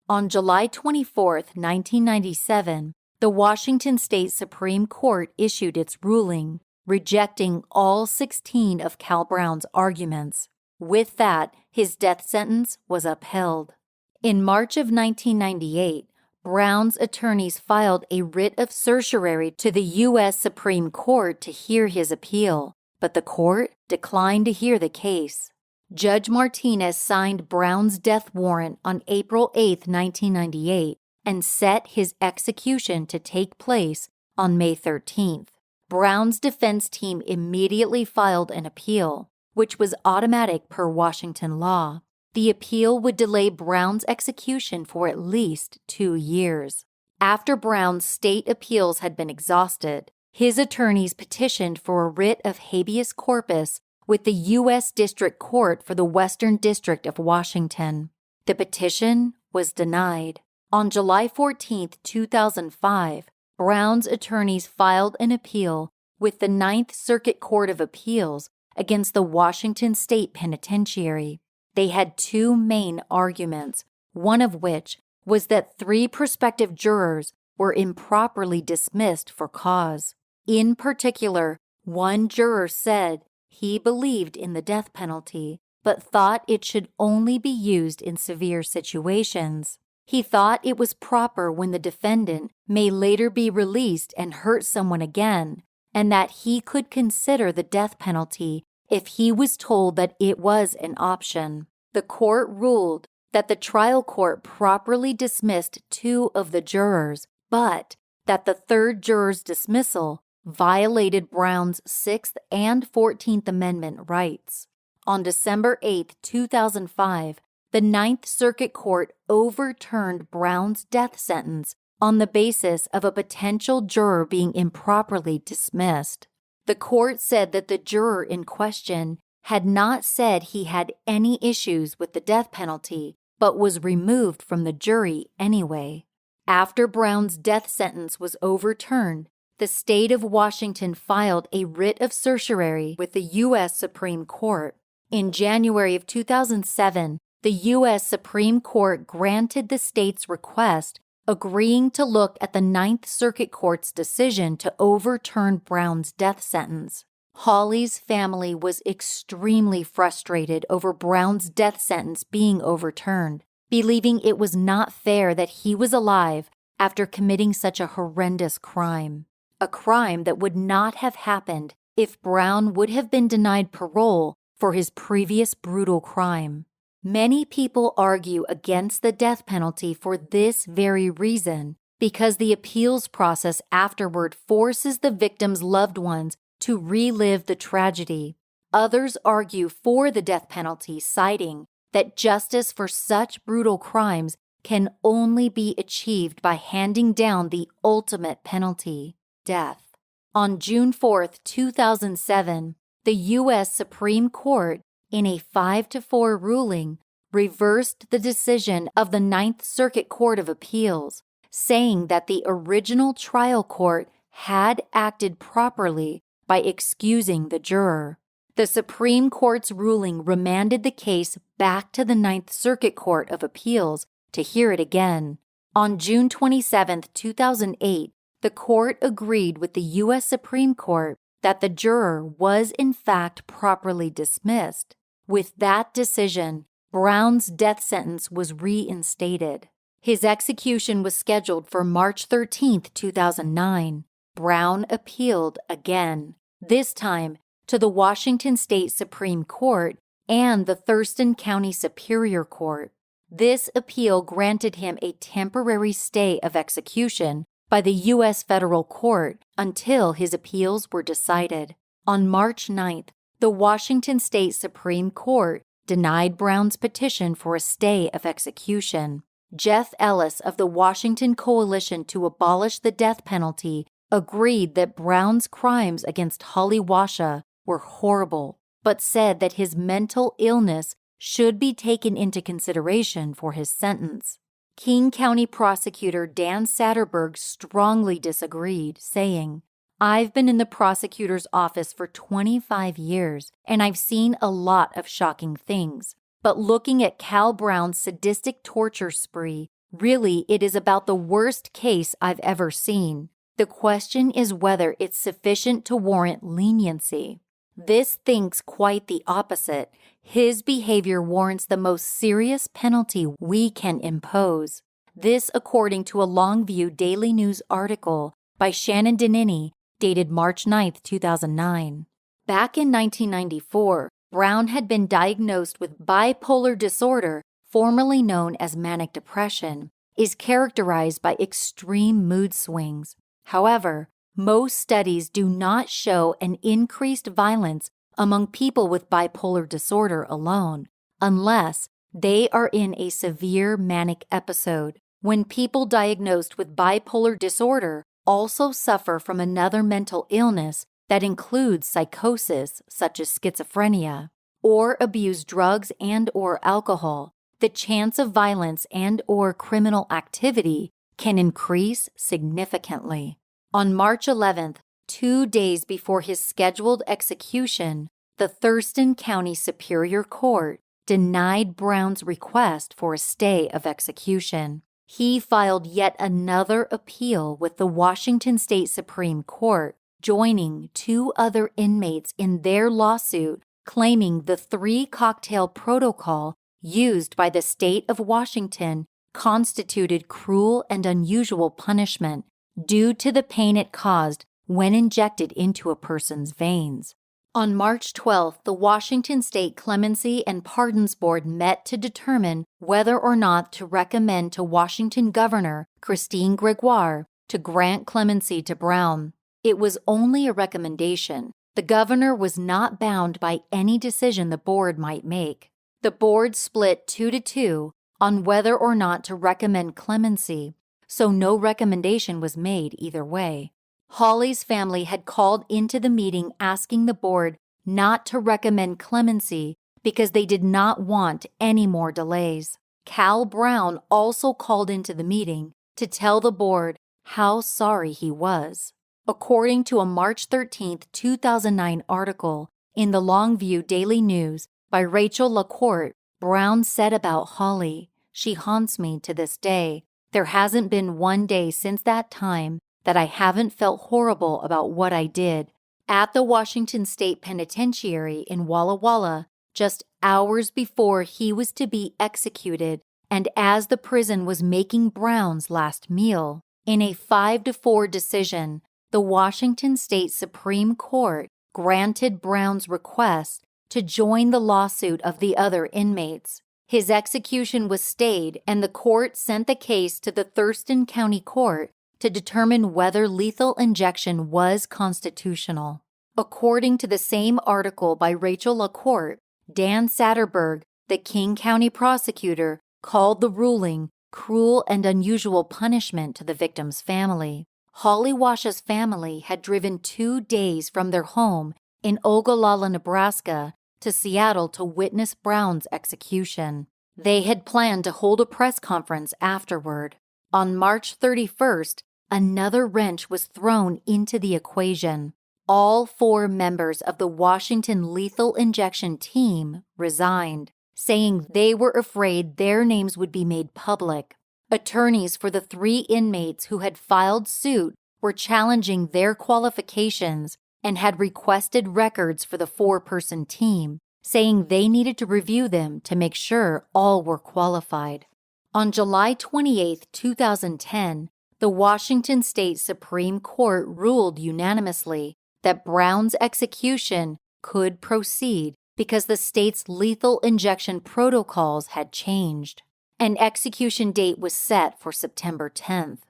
On July 24, 1997, the Washington State Supreme Court issued its ruling, rejecting all 16 of Cal Brown's arguments. With that, his death sentence was upheld. In March of 1998, Brown's attorneys filed a writ of certiorari to the U.S. Supreme Court to hear his appeal, but the court declined to hear the case. Judge Martinez signed Brown's death warrant on April 8, 1998, and set his execution to take place on May 13th. Brown's defense team immediately filed an appeal, which was automatic per Washington law. The appeal would delay Brown's execution for at least 2 years. After Brown's state appeals had been exhausted, his attorneys petitioned for a writ of habeas corpus with the U.S. District Court for the Western District of Washington. The petition was denied. On July 14, 2005, Brown's attorneys filed an appeal with the Ninth Circuit Court of Appeals against the Washington State Penitentiary. They had 2 main arguments, one of which was that 3 prospective jurors were improperly dismissed for cause. In particular, one juror said he believed in the death penalty, but thought it should only be used in severe situations. He thought it was proper when the defendant may later be released and hurt someone again, and that he could consider the death penalty if he was told that it was an option. The court ruled that the trial court properly dismissed 2 of the jurors, but that the 3rd juror's dismissal violated Brown's 6th and 14th Amendment rights. On December 8, 2005, the Ninth Circuit Court overturned Brown's death sentence on the basis of a potential juror being improperly dismissed. The court said that the juror in question had not said he had any issues with the death penalty, but was removed from the jury anyway. After Brown's death sentence was overturned, the state of Washington filed a writ of certiorari with the U.S. Supreme Court. In January of 2007, the U.S. Supreme Court granted the state's request, agreeing to look at the Ninth Circuit Court's decision to overturn Brown's death sentence. Holly's family was extremely frustrated over Brown's death sentence being overturned, believing it was not fair that he was alive after committing such a horrendous crime. A crime that would not have happened if Brown would have been denied parole for his previous brutal crime. Many people argue against the death penalty for this very reason, because the appeals process afterward forces the victim's loved ones to relive the tragedy. Others argue for the death penalty, citing that justice for such brutal crimes can only be achieved by handing down the ultimate penalty, death. On June 4, 2007, the U.S. Supreme Court, in a 5-4 ruling, reversed the decision of the Ninth Circuit Court of Appeals, saying that the original trial court had acted properly by excusing the juror. The Supreme Court's ruling remanded the case back to the Ninth Circuit Court of Appeals to hear it again. On June 27, 2008, the court agreed with the U.S. Supreme Court that the juror was in fact properly dismissed. With that decision, Brown's death sentence was reinstated. His execution was scheduled for March 13, 2009. Brown appealed again, this time to the Washington State Supreme Court and the Thurston County Superior Court. This appeal granted him a temporary stay of execution by the U.S. federal court until his appeals were decided. On March 9th, the Washington State Supreme Court denied Brown's petition for a stay of execution. Jeff Ellis of the Washington Coalition to Abolish the Death Penalty agreed that Brown's crimes against Holly Washa were horrible, but said that his mental illness should be taken into consideration for his sentence. King County Prosecutor Dan Satterberg strongly disagreed, saying, "I've been in the prosecutor's office for 25 years, and I've seen a lot of shocking things. But looking at Cal Brown's sadistic torture spree, really it is about the worst case I've ever seen. The question is whether it's sufficient to warrant leniency." This thinks quite the opposite. His behavior warrants the most serious penalty we can impose. This according to a Longview Daily News article by Shannon Denini, dated March 9, 2009. Back in 1994, Brown had been diagnosed with bipolar disorder, formerly known as manic depression, is characterized by extreme mood swings. However, most studies do not show an increased violence among people with bipolar disorder alone, unless they are in a severe manic episode. When people diagnosed with bipolar disorder also suffer from another mental illness that includes psychosis, such as schizophrenia, or abuse drugs and/or alcohol, the chance of violence and/or criminal activity can increase significantly. On March 11th, 2 days before his scheduled execution, the Thurston County Superior Court denied Brown's request for a stay of execution. He filed yet another appeal with the Washington State Supreme Court, joining 2 other inmates in their lawsuit claiming the 3-cocktail protocol used by the state of Washington constituted cruel and unusual punishment due to the pain it caused when injected into a person's veins. On March 12th, the Washington State Clemency and Pardons Board met to determine whether or not to recommend to Washington Governor Christine Gregoire to grant clemency to Brown. It was only a recommendation. The governor was not bound by any decision the board might make. The board split 2-2 on whether or not to recommend clemency, so no recommendation was made either way. Holly's family had called into the meeting asking the board not to recommend clemency because they did not want any more delays. Cal Brown also called into the meeting to tell the board how sorry he was. According to a March 13, 2009 article in the Longview Daily News by Rachel LaCourte, Brown said about Holly, "She haunts me to this day. There hasn't been one day since that time that I haven't felt horrible about what I did." At the Washington State Penitentiary in Walla Walla, just hours before he was to be executed, and as the prison was making Brown's last meal, in a 5-4 decision, the Washington State Supreme Court granted Brown's request to join the lawsuit of the other inmates. His execution was stayed, and the court sent the case to the Thurston County Court to determine whether lethal injection was constitutional. According to the same article by Rachel LaCourte, Dan Satterberg, the King County prosecutor, called the ruling cruel and unusual punishment to the victim's family. Holly Washa's family had driven 2 days from their home in Ogallala, Nebraska, to Seattle to witness Brown's execution. They had planned to hold a press conference afterward. On March 31st, another wrench was thrown into the equation. All 4 members of the Washington lethal injection team resigned, saying they were afraid their names would be made public. Attorneys for the 3 inmates who had filed suit were challenging their qualifications and had requested records for the 4-person team, saying they needed to review them to make sure all were qualified. On July 28, 2010, the Washington State Supreme Court ruled unanimously that Brown's execution could proceed because the state's lethal injection protocols had changed. An execution date was set for September 10th.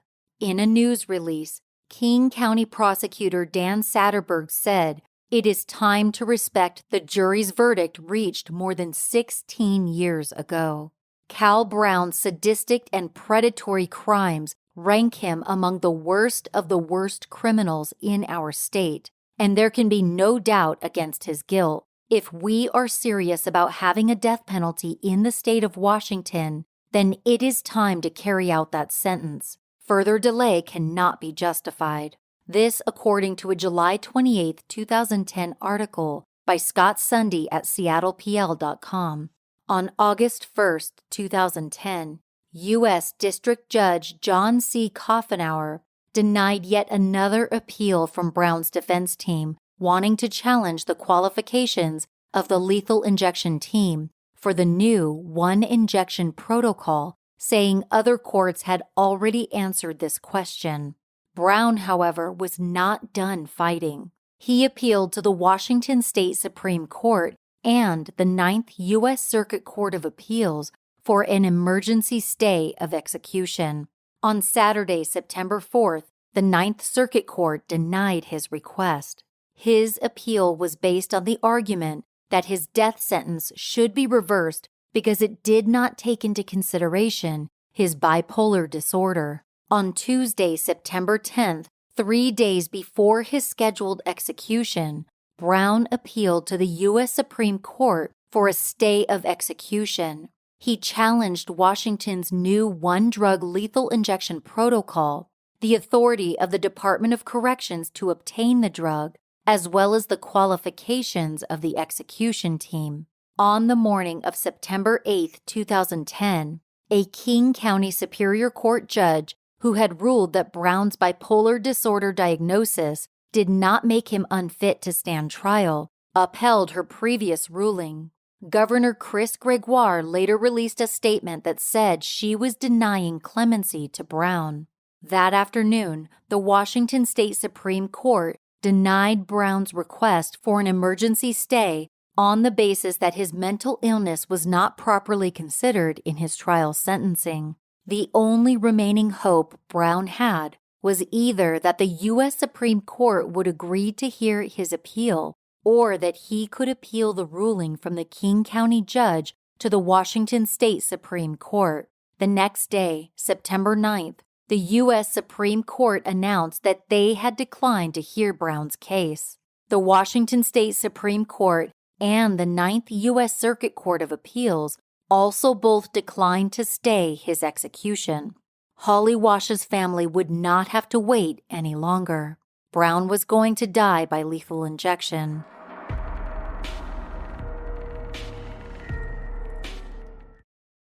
In a news release, King County Prosecutor Dan Satterberg said, "It is time to respect the jury's verdict reached more than 16 years ago." Cal Brown's sadistic and predatory crimes rank him among the worst of the worst criminals in our state, and there can be no doubt against his guilt. If we are serious about having a death penalty in the state of Washington, then it is time to carry out that sentence. Further delay cannot be justified. This according to a July 28, 2010 article by Scott Sundy at seattlepl.com. On August 1, 2010, U.S. District Judge John C. Coffenauer denied yet another appeal from Brown's defense team wanting to challenge the qualifications of the lethal injection team for the new one-injection protocol, saying other courts had already answered this question. Brown, however, was not done fighting. He appealed to the Washington State Supreme Court and the Ninth U.S. Circuit Court of Appeals for an emergency stay of execution. On Saturday, September 4th, the Ninth Circuit Court denied his request. His appeal was based on the argument that his death sentence should be reversed because it did not take into consideration his bipolar disorder. On Tuesday, September 10th, 3 days before his scheduled execution, Brown appealed to the U.S. Supreme Court for a stay of execution. He challenged Washington's new one-drug lethal injection protocol, the authority of the Department of Corrections to obtain the drug, as well as the qualifications of the execution team. On the morning of September 8, 2010, a King County Superior Court judge who had ruled that Brown's bipolar disorder diagnosis did not make him unfit to stand trial, upheld her previous ruling. Governor Chris Gregoire later released a statement that said she was denying clemency to Brown. That afternoon, the Washington State Supreme Court denied Brown's request for an emergency stay on the basis that his mental illness was not properly considered in his trial sentencing. The only remaining hope Brown had was either that the U.S. Supreme Court would agree to hear his appeal or that he could appeal the ruling from the King County judge to the Washington State Supreme Court. The next day, September 9th, the U.S. Supreme Court announced that they had declined to hear Brown's case. The Washington State Supreme Court and the Ninth U.S. Circuit Court of Appeals also both declined to stay his execution. Holly Washa's family would not have to wait any longer. Brown was going to die by lethal injection.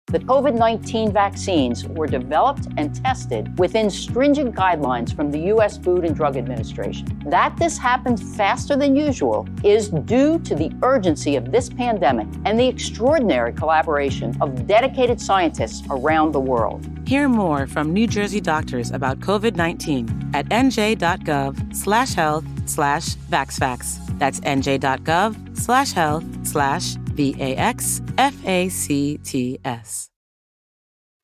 The COVID-19 vaccines were developed and tested within stringent guidelines from the U.S. Food and Drug Administration. That this happened faster than usual is due to the urgency of this pandemic and the extraordinary collaboration of dedicated scientists around the world. Hear more from New Jersey doctors about COVID-19 at nj.gov/health/vaxfax. That's nj.gov/health/VAXFACTS.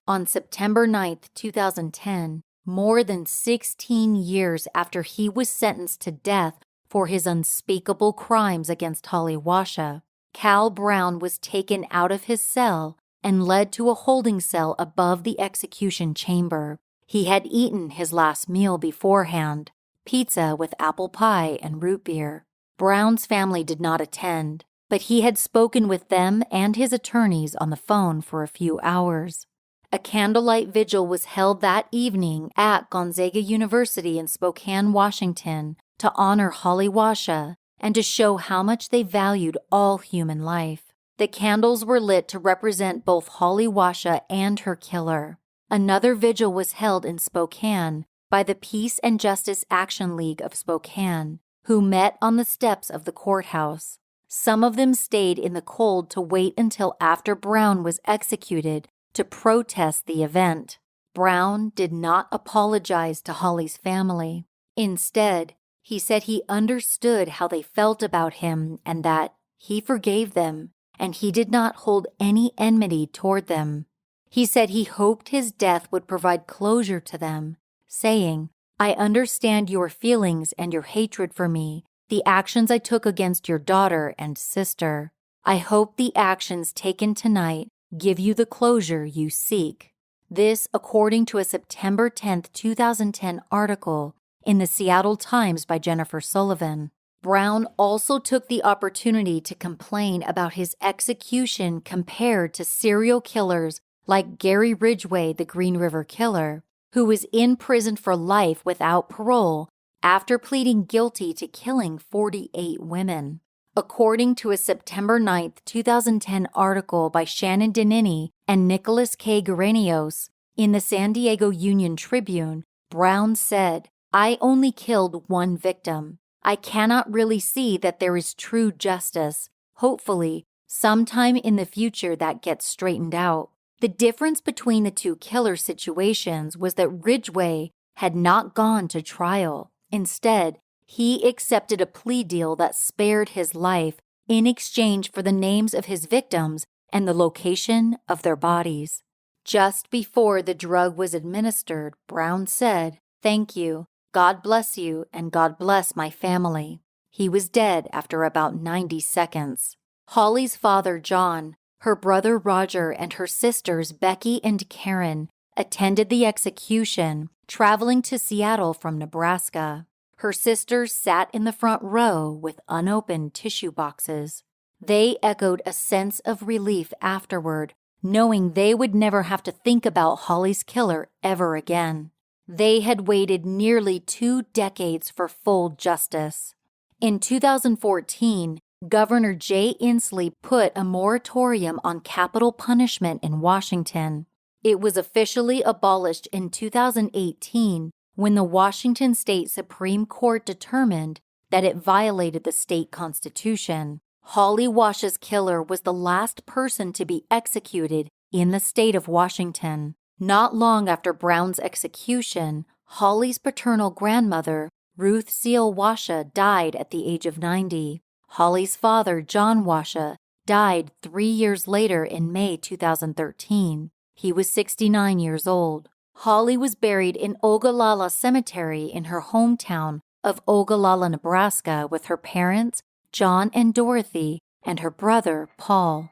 On September 9, 2010, more than 16 years after he was sentenced to death for his unspeakable crimes against Holly Washa, Cal Brown was taken out of his cell and led to a holding cell above the execution chamber. He had eaten his last meal beforehand, pizza with apple pie and root beer. Brown's family did not attend, but he had spoken with them and his attorneys on the phone for a few hours. A candlelight vigil was held that evening at Gonzaga University in Spokane, Washington, to honor Holly Washa and to show how much they valued all human life. The candles were lit to represent both Holly Washa and her killer. Another vigil was held in Spokane by the Peace and Justice Action League of Spokane, who met on the steps of the courthouse. Some of them stayed in the cold to wait until after Brown was executed to protest the event. Brown did not apologize to Holly's family. Instead, he said he understood how they felt about him and that he forgave them, and he did not hold any enmity toward them. He said he hoped his death would provide closure to them, saying, "I understand your feelings and your hatred for me, the actions I took against your daughter and sister. I hope the actions taken tonight give you the closure you seek." This, according to a September 10, 2010 article in the Seattle Times by Jennifer Sullivan. Brown also took the opportunity to complain about his execution compared to serial killers like Gary Ridgway, the Green River Killer, who was in prison for life without parole after pleading guilty to killing 48 women. According to a September 9, 2010 article by Shannon Denini and Nicholas K. Garenios in the San Diego Union Tribune, Brown said, "I only killed one victim. I cannot really see that there is true justice. Hopefully, sometime in the future that gets straightened out." The difference between the two killer situations was that Ridgway had not gone to trial. Instead, he accepted a plea deal that spared his life in exchange for the names of his victims and the location of their bodies. Just before the drug was administered, Brown said, "Thank you. God bless you, and God bless my family." He was dead after about 90 seconds. Holly's father, John, her brother Roger, and her sisters Becky and Karen attended the execution, traveling to Seattle from Nebraska. Her sisters sat in the front row with unopened tissue boxes. They echoed a sense of relief afterward, knowing they would never have to think about Holly's killer ever again. They had waited nearly 2 decades for full justice. In 2014, Governor Jay Inslee put a moratorium on capital punishment in Washington. It was officially abolished in 2018 when the Washington State Supreme Court determined that it violated the state constitution. Holly Washa's killer was the last person to be executed in the state of Washington. Not long after Brown's execution, Holly's paternal grandmother, Ruth Seal Washa, died at the age of 90. Holly's father, John Washa, died 3 years later in May 2013. He was 69 years old. Holly was buried in Ogallala Cemetery in her hometown of Ogallala, Nebraska, with her parents, John and Dorothy, and her brother, Paul.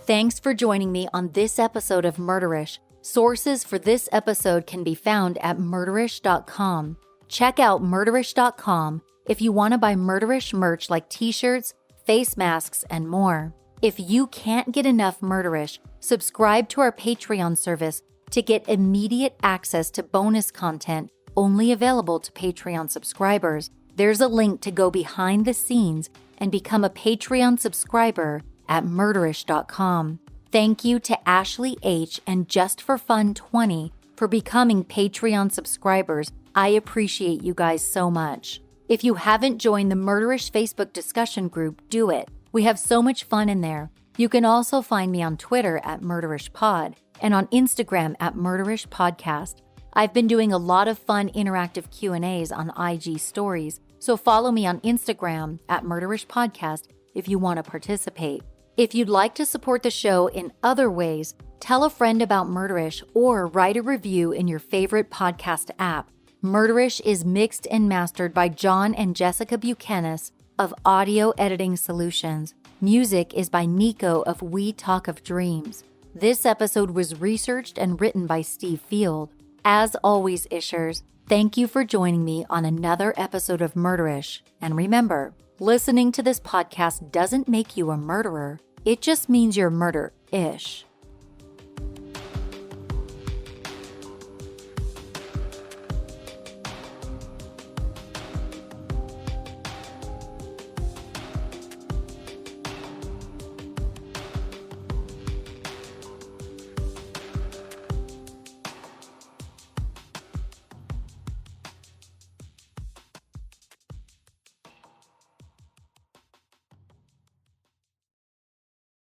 Thanks for joining me on this episode of Murderish. Sources for this episode can be found at murderish.com. Check out murderish.com if you want to buy Murderish merch like t-shirts, face masks, and more. If you can't get enough Murderish, subscribe to our Patreon service to get immediate access to bonus content only available to Patreon subscribers. There's a link to go behind the scenes and become a Patreon subscriber at murderish.com. Thank you to Ashley H. and Just for Fun 20 for becoming Patreon subscribers. I appreciate you guys so much. If you haven't joined the Murderish Facebook discussion group, do it. We have so much fun in there. You can also find me on Twitter at MurderishPod and on Instagram at MurderishPodcast. I've been doing a lot of fun interactive Q&As on IG stories, so follow me on Instagram at MurderishPodcast if you want to participate. If you'd like to support the show in other ways, tell a friend about Murderish or write a review in your favorite podcast app. Murderish is mixed and mastered by John and Jessica Buchanan of Audio Editing Solutions. Music is by Nico of We Talk of Dreams. This episode was researched and written by Steve Field. As always, Ishers, thank you for joining me on another episode of Murderish. And remember, listening to this podcast doesn't make you a murderer. It just means you're murder-ish.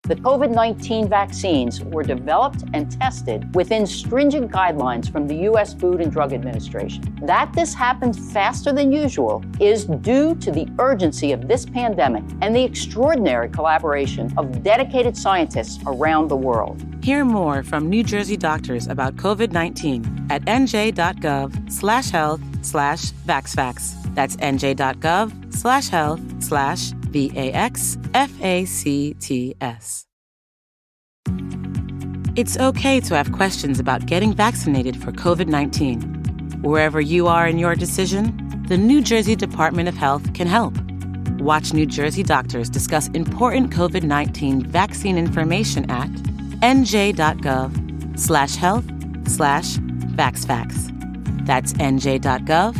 The COVID-19 vaccines were developed and tested within stringent guidelines from the U.S. Food and Drug Administration. That this happened faster than usual is due to the urgency of this pandemic and the extraordinary collaboration of dedicated scientists around the world. Hear more from New Jersey doctors about COVID-19 at nj.gov/health/vaxfacts. That's nj.gov/health/VAXFACTS. It's okay to have questions about getting vaccinated for COVID-19. Wherever you are in your decision, the New Jersey Department of Health can help. Watch New Jersey doctors discuss important COVID-19 vaccine information at nj.gov/health/vaxfacts. That's nj.gov/.